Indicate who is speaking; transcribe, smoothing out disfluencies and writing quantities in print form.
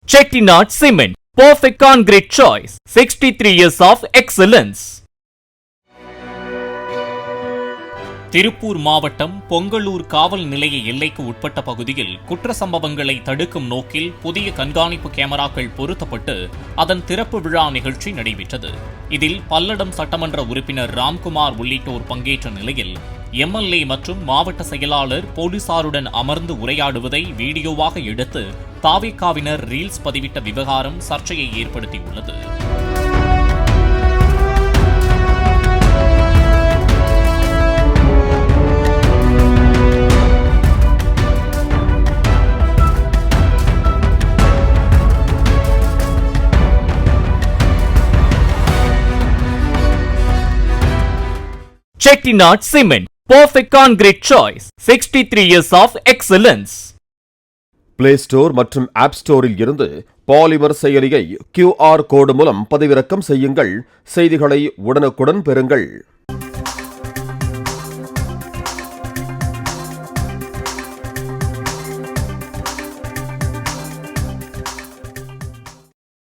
Speaker 1: Chettinad Cement, perfect concrete choice. 63 years of excellence. Tiruppur மாவட்டம் பொங்கலூர் காவல் நிலைய எல்லைக்கு உட்பட்ட பகுதியில் குற்ற சம்பவங்களை தடுக்கும் நோக்கில் புதிய கண்காணிப்பு கேமராக்கள் பொருத்தப்பட்டு அதன் திறப்பு விழா நிகழ்ச்சி நடைபெற்றது. இதில் பல்லடம் சட்டமன்ற உறுப்பினர் ராம்குமார் உள்ளிட்டோர் பங்கேற்ற நிலையில் எம்எல்ஏ மற்றும் மாவட்ட செயலாளர் போலீசாருடன் அமர்ந்து உரையாடுவதை வீடியோவாக எடுத்து தாவேகாவினர் ரீல்ஸ் பதிவிட்ட விவகாரம் சர்ச்சையை ஏற்படுத்தியுள்ளது. Chettinad Cement, perfect concrete choice. 63 years of excellence.
Speaker 2: Play store மற்றும் ஆப் ஸ்டோரில் இருந்து பாலிமர் செயலியை QR கோடு மூலம் பதிவிறக்கம் செய்யுங்கள். செய்திகளை உடனுக்குடன் பெறுங்கள்.